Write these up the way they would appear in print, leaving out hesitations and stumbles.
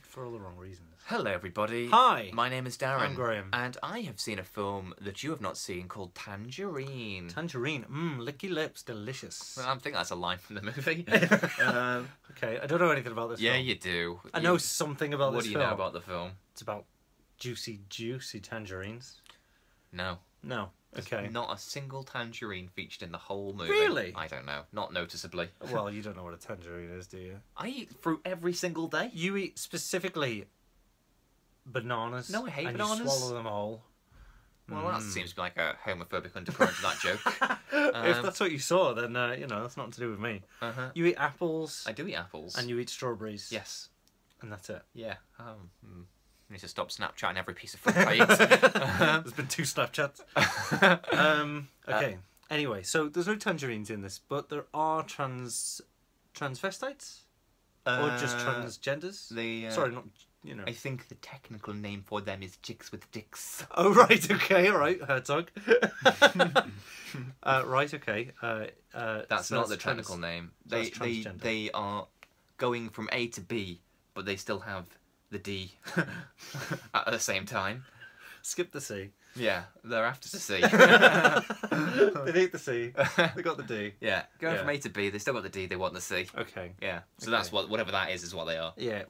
For all the wrong reasons. Hello, everybody. Hi. My name is Darren. I'm Graham. And I have seen a film that you have not seen called Tangerine. Tangerine. Licky lips. Delicious. Well, I think that's a line from the movie. Okay, I don't know anything about this Yeah, film. you do. I know something about What this do film. you know about the film? It's about juicy tangerines. No. No. Okay. Not a single tangerine featured in the whole movie. Really? I don't know. Not noticeably. Well, you don't know what a tangerine is, do you? I eat fruit every single day. You eat specifically bananas. No, I hate and bananas. You swallow them whole. Well, that seems to be like a homophobic undercurrent to that joke. If that's what you saw, then, that's nothing to do with me. Uh-huh. You eat apples. I do eat apples. And you eat strawberries. Yes. And that's it. Yeah. I need to stop Snapchatting every piece of fruit I eat. There's been 2 Snapchats. Okay. Anyway, so there's no tangerines in this, but there are transvestites? Or just transgenders? Sorry, not, I think the technical name for them is chicks with dicks. Oh, right, okay, all right, Herzog. Right, okay. That's not the technical name. They are going from A to B, but they still have the D at the same time. Skip the C. Yeah, they're after the C. They hate the C. They got the D. Yeah, going from A to B, they still got the D, they want the C. Okay. Yeah, so that's whatever that is what they are. Yeah,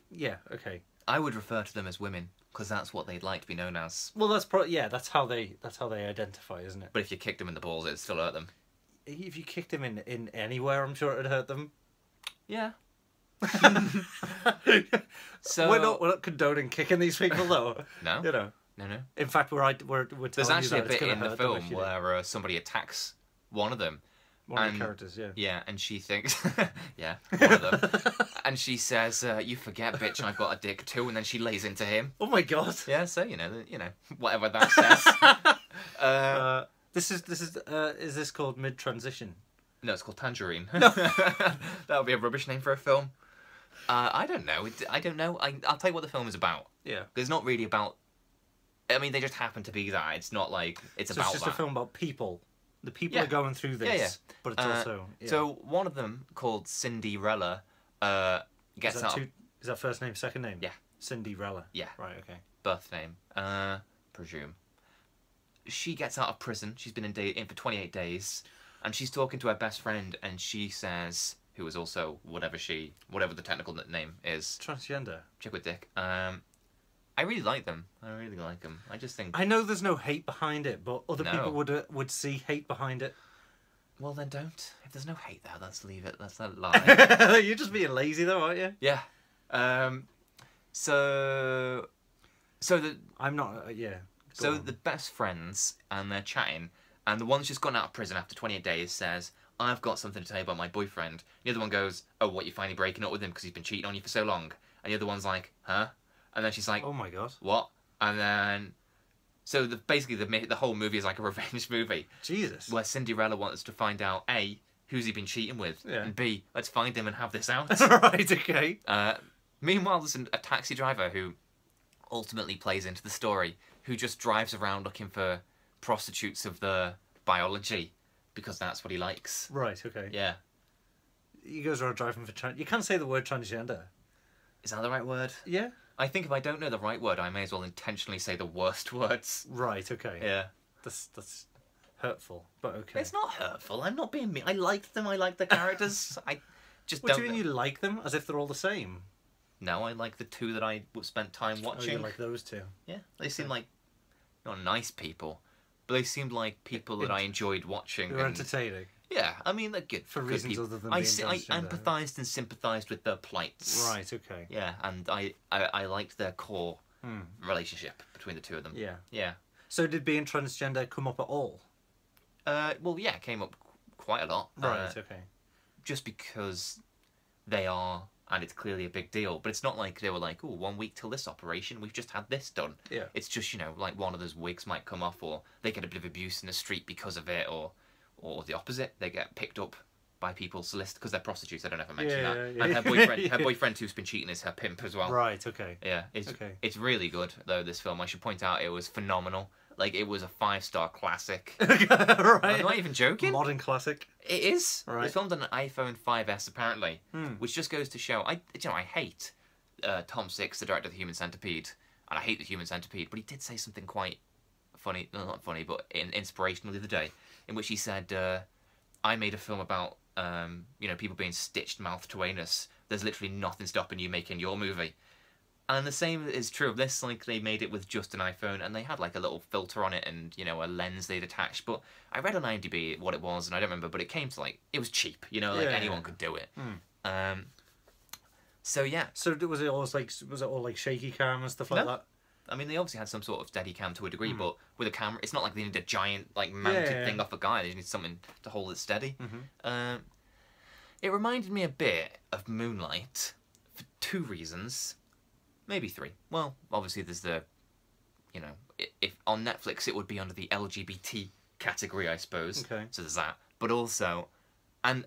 yeah, okay. I would refer to them as women, because that's what they'd like to be known as. Well, that's that's how they identify, isn't it? But if you kicked them in the balls, it'd still hurt them. If you kicked them in anywhere, I'm sure it'd hurt them. Yeah. So we're not condoning kicking these people, though. No. No. In fact, we're telling There's actually you a that bit in the film where somebody attacks one of them. One of the characters, yeah. Yeah, and she thinks, yeah, one of them. And she says, "You forget, bitch, I've got a dick too," and then she lays into him. Oh my god. Yeah, so whatever that says. Is this called Mid Transition? No, it's called Tangerine. No. That would be a rubbish name for a film. I don't know. I don't know. I'll tell you what the film is about. Yeah. It's not really about... I mean, they just happen to be that. It's not like it's about that. It's just a film about people. The people are going through this. Yeah. But it's also... Yeah. So one of them, called Cinderella, gets out... Is that first name, second name? Yeah. Cinderella. Yeah. Right, okay. Birth name. Presume. She gets out of prison. She's been in for 28 days. And she's talking to her best friend, and she says... Who is also whatever the technical name is. Transgender. Chick with dick. I really like them. I really like them. I just think... I know there's no hate behind it, but other people would see hate behind it. Well, then don't. If there's no hate there, let's leave it. Let's let it lie. You're just being lazy, though, aren't you? Yeah. So I'm not... yeah. So the best friends, and they're chatting, and the one that's just gone out of prison after 28 days says... I've got something to tell you about my boyfriend. The other one goes, oh, what, you're finally breaking up with him because he's been cheating on you for so long? And the other one's like, huh? And then she's like, oh my god. What? And then... So basically the whole movie is like a revenge movie. Jesus. Where Cinderella wants to find out, A, who's he been cheating with? Yeah. And B, let's find him and have this out. Right, okay. Meanwhile, there's a taxi driver who ultimately plays into the story, who just drives around looking for prostitutes of the biology. Because that's what he likes. Right, okay. Yeah. He goes around driving for You can't say the word transgender. Is that the right word? Yeah. I think if I don't know the right word, I may as well intentionally say the worst words. Right, okay. Yeah. That's hurtful, but okay. It's not hurtful. I'm not being mean. I liked them. I like the characters. I just what don't... do you mean you like them? As if they're all the same? No, I like the 2 that I spent time watching. Oh, you like those 2? Yeah. They seem like not nice people. But they seemed like people that I enjoyed watching. They were entertaining. Yeah, I mean, they're good. For reasons other than I transgender. empathised and sympathised with their plights. Right, okay. Yeah, and I liked their core relationship between the 2 of them. Yeah. Yeah. So did being transgender come up at all? Well, yeah, it came up quite a lot. Right, okay. Just because they are... And it's clearly a big deal. But it's not like they were like, oh, 1 week till this operation, we've just had this done. Yeah. It's just, like one of those wigs might come off, or they get a bit of abuse in the street because of it, or the opposite. They get picked up by people solicitors because they're prostitutes. I don't ever mention that. Yeah. And her boyfriend who's been cheating is her pimp as well. Right, okay. Yeah. It's really good, though, this film. I should point out it was phenomenal. Like, it was a 5-star classic. Right. I'm not even joking. Modern classic. It is. Right. It's filmed on an iPhone 5S, apparently, which just goes to show, I hate Tom Six, the director of The Human Centipede, and I hate The Human Centipede, but he did say something quite funny, no, not funny, but inspirational the other day, in which he said, I made a film about, people being stitched mouth to anus. There's literally nothing stopping you making your movie. And the same is true of this. Like, they made it with just an iPhone, and they had like a little filter on it and, a lens they'd attached. But I read on IMDb what it was, and I don't remember, but it came to like, it was cheap, anyone could do it. So yeah. So was it all like shaky cam and stuff like that? I mean, they obviously had some sort of steady cam to a degree, but with a camera, it's not like they need a giant like mounted thing off a guy. They just need something to hold it steady. It reminded me a bit of Moonlight for 2 reasons, maybe 3. Well, obviously there's the, if on Netflix it would be under the LGBT category, I suppose. Okay. So there's that, but also, and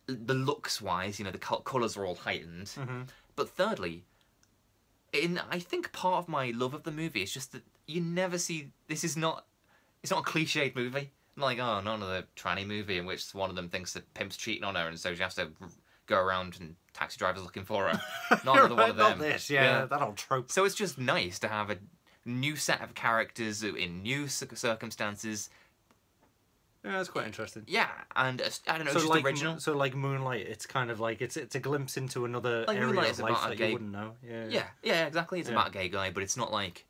the looks wise, the colours are all heightened. But thirdly, I think part of my love of the movie is just that you never see. It's not a cliched movie. Like, oh, not another tranny movie in which one of them thinks that pimp's cheating on her, and so she has to go around and taxi drivers looking for her. Not another one of them. Not this, that old trope. So it's just nice to have a new set of characters in new circumstances. Yeah, that's quite interesting. Yeah, and I don't know, so it's just like, original. So like Moonlight, it's kind of like it's a glimpse into another like area Moonlight of is life about a that gay... you wouldn't know. Yeah, exactly. It's about a gay guy, but it's not like,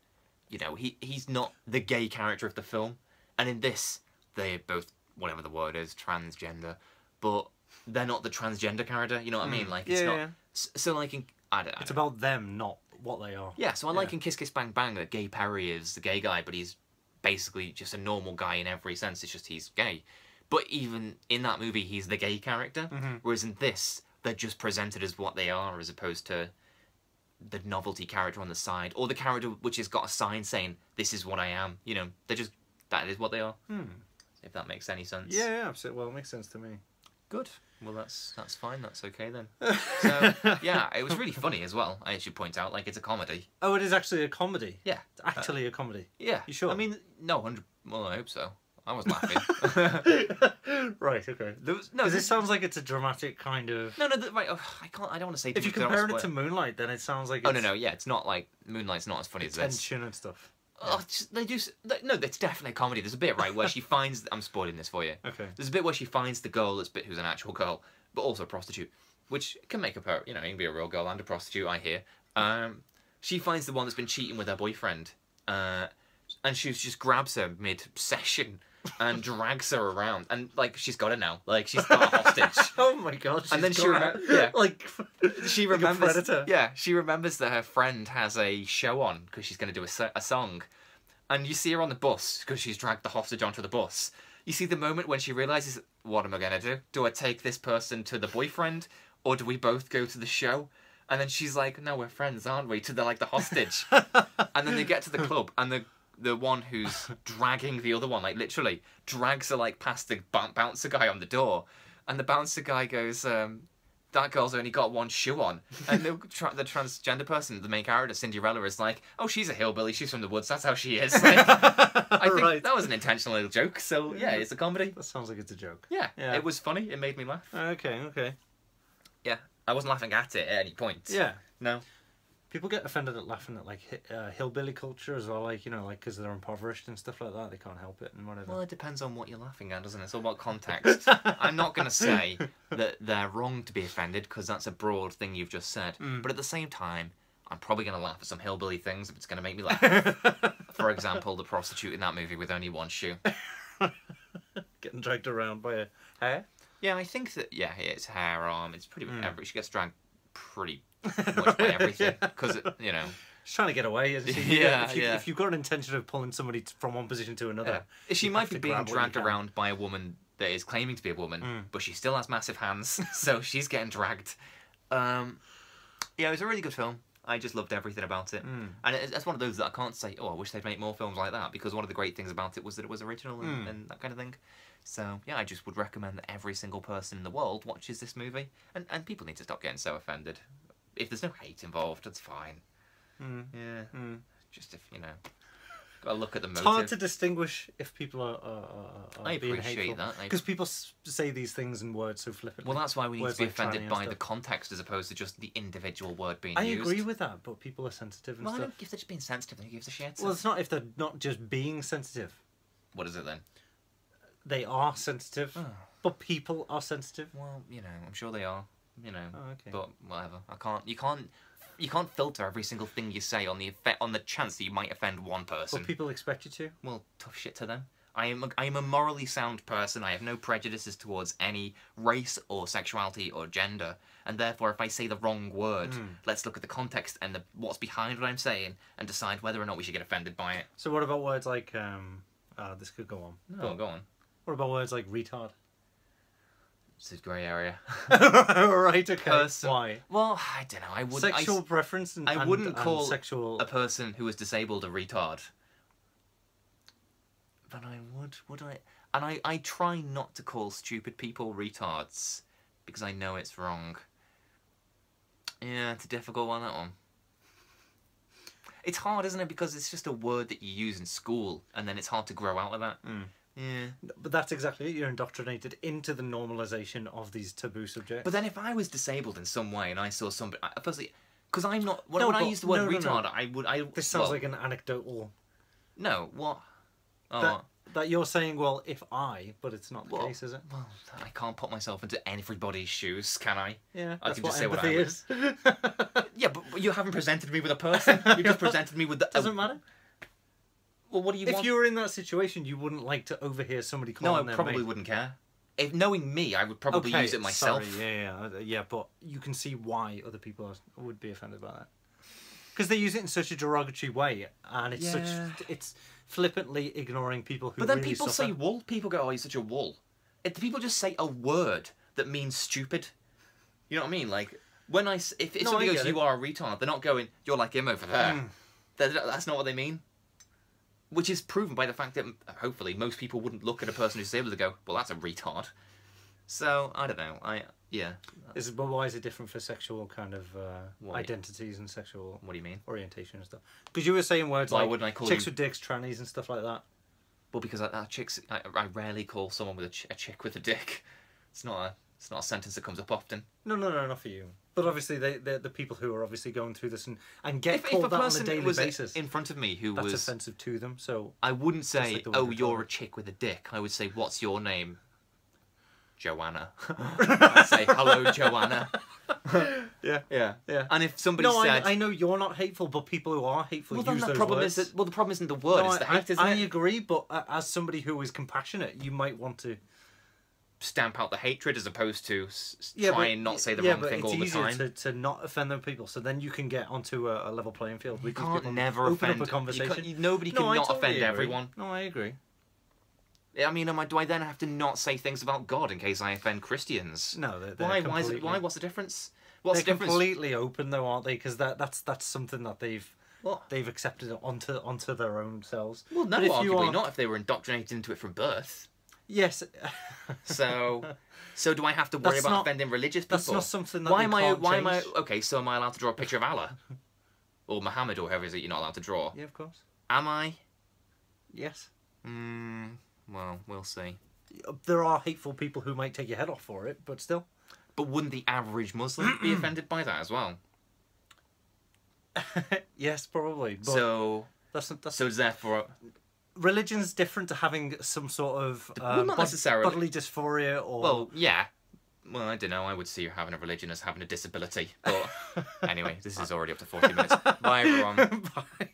he's not the gay character of the film. And in this, they're both, whatever the word is, transgender, but they're not the transgender character. You know what I mean? Like, it's not. So like, I don't know. It's about them, not what they are. Yeah. So I like in Kiss Kiss Bang Bang that Gay Perry is the gay guy, but he's basically just a normal guy in every sense. It's just he's gay. But even in that movie, he's the gay character. Whereas in this, they're just presented as what they are, as opposed to the novelty character on the side, or the character which has got a sign saying, "This is what I am." They're just, that is what they are. If that makes any sense. Yeah, absolutely. Well, it makes sense to me. Good. Well, that's fine. That's okay then. So yeah, it was really funny as well. I should point out, like, it's a comedy. Oh, it is actually a comedy. Yeah, it's actually a comedy. Yeah. You sure? I mean, no, 100. Well, I hope so. I was laughing. Right. Okay. Because it sounds like it's a dramatic kind of. No. Right. Oh, I don't want to say. If you compare it to Moonlight, then it sounds like. Oh no. Yeah, it's not like Moonlight's not as funny as this. Tension and stuff. Oh, they do. No, it's definitely a comedy. There's a bit right where she finds. I'm spoiling this for you. Okay. There's a bit where she finds the girl who's an actual girl, but also a prostitute, which can make her. You can be a real girl and a prostitute. I hear. She finds the one that's been cheating with her boyfriend, and she just grabs her mid-session and drags her around, and like she's got her now. Like she's got a hostage. Oh my god! And then she she remembers. Like a predator. Yeah, she remembers that her friend has a show on because she's going to do a song, and you see her on the bus because she's dragged the hostage onto the bus. You see the moment when she realizes, what am I going to do? Do I take this person to the boyfriend, or do we both go to the show? And then she's like, no, we're friends, aren't we? To the hostage. And then they get to the club, and the one who's dragging the other one, like literally, drags her like past the bouncer guy on the door. And the bouncer guy goes, that girl's only got one shoe on. And the transgender person, the main character, Cinderella, is like, oh, she's a hillbilly, she's from the woods, that's how she is. Like, I think that was an intentional little joke, so yeah, it's a comedy. That sounds like it's a joke. Yeah, it was funny, it made me laugh. Okay. Yeah, I wasn't laughing at it at any point. Yeah. No. People get offended at laughing at like hillbilly culture as well, like because they're impoverished and stuff like that. They can't help it and whatever. Well, it depends on what you're laughing at, doesn't it? It's all about context. I'm not going to say that they're wrong to be offended because that's a broad thing you've just said. But at the same time, I'm probably going to laugh at some hillbilly things if it's going to make me laugh. For example, the prostitute in that movie with only one shoe. Getting dragged around by a hair. Yeah, I think that. Yeah, it's hair, arm. It's pretty much every. She gets dragged pretty much by everything because she's trying to get away, isn't she? If you've got an intention of pulling somebody from one position to another, she might be being dragged around by a woman that is claiming to be a woman, but she still has massive hands, so she's getting dragged. Yeah, it was a really good film. I just loved everything about it, and it's one of those that I can't say, oh, I wish they'd make more films like that, because one of the great things about it was that it was original and that kind of thing. So yeah, I just would recommend that every single person in the world watches this movie, and people need to stop getting so offended. If there's no hate involved, that's fine. Yeah. Just if Gotta look at the It's hard motive. to distinguish if people are I being appreciate hateful. that. Because people say these things in words so flippantly. Well, that's why we need Words to be like tranny offended and by stuff. the context as opposed to just the individual word being I used. agree with that, but people are sensitive and Well, I stuff. don't, if they're just being sensitive, then who gives a shit? Well, it's not if they're not just being sensitive. What is it then? They are sensitive, Oh. but people are sensitive. Well, you know, I'm sure they are. You know, Oh, okay. but whatever. You can't filter every single thing you say on the chance that you might offend one person. But people expect you to. Well, tough shit to them. I am a morally sound person. I have no prejudices towards any race or sexuality or gender, and therefore, if I say the wrong word, let's look at the context and what's behind what I'm saying, and decide whether or not we should get offended by it. So what about words like this could go on. No, go on. What about words like retard? It's a grey area. Right. Okay. Person- Why? Well, I don't know. I wouldn't. Sexual preference and I wouldn't and call sexual. a person who is disabled a retard. But I would I? And I try not to call stupid people retards because I know it's wrong. Yeah, it's a difficult one, that one. It's hard, isn't it? Because it's just a word that you use in school, and then it's hard to grow out of that. Yeah. But that's exactly it. You're indoctrinated into the normalization of these taboo subjects. But then if I was disabled in some way and I saw somebody, firstly, because I'm not. When, No, when I but- use the word no, no, no. retard, I would. This sounds well, like an anecdotal. No, what? Oh, That you're saying, well, if I, but it's not the well, case, is it? Well, I can't put myself into everybody's shoes, can I? Yeah, I that's can what just say what I empathy would. is. Yeah, but you haven't presented me with a person. You just presented me with the. Doesn't matter. Well, what do you If want? you were in that situation, you wouldn't like to overhear somebody No, I calling their probably mate. wouldn't care. If knowing me, I would probably use it myself. Sorry, yeah, but you can see why other people would be offended by that. Because they use it in such a derogatory way, and it's Yeah. it's flippantly ignoring people who But then really people suffer. say wool. People go, "Oh, he's such a wool." If people just say a word that means stupid, you know what I mean? Like when if No, somebody I goes, get it. "You are a retard," they're not going, "You're like him over there." That's not what they mean. Which is proven by the fact that hopefully most people wouldn't look at a person who's disabled and go, "Well, that's a retard." So I don't know. But why is it different for sexual kind of Why? identities and sexual What do you mean? orientation and stuff? Because you were saying words Why like wouldn't I call chicks you- with dicks, trannies, and stuff like that. Well, because I rarely call someone with a chick with a dick. It's not a sentence that comes up often. No, not for you. But obviously, they're the people who are obviously going through this and get If called a that on a person daily was basis. in front of me who That's was, offensive to them. So I wouldn't say, like the way "Oh, they're you're called. a chick with a dick." I would say, "What's your name?" Joanna. I'd say, "Hello, Joanna." yeah. And if somebody No, said, I know you're not hateful, but people who are hateful well, then use the those problem words. is that the problem isn't the word; No, it's the hate, isn't I it? agree, but as somebody who is compassionate, you might want to Stamp out the hatred as opposed to but- try and not say the wrong thing all the it's time. easier to not offend those people, so then you can get onto a level playing field. You can't never offend. Open up a conversation. Nobody can No, I not totally offend agree. everyone. No, I agree. I mean, do I then have to not say things about God in case I offend Christians? No, they're Why? completely- Why? What's the difference? What's They're the difference? completely open though, aren't they? Because that's something that What? they've accepted onto their own selves. Well, no, But if you arguably are- not if they were indoctrinated into it from birth. Yes. So do I have to worry That's about not- offending religious people? That's not something that Why they am I? can't Why am I? change. Okay, so am I allowed to draw a picture of Allah, or Muhammad, or whoever it is that you're not allowed to draw? Yeah, of course. Am I? Yes. Well, we'll see. There are hateful people who might take your head off for it, but still. But wouldn't the average Muslim be offended by that as well? Yes, probably. But So that's therefore, religion's different to having some sort of Well, not necessarily. bodily dysphoria or well, yeah. Well, I don't know. I would see having a religion as having a disability. But anyway, this is already up to 40 minutes. Bye, everyone. Bye.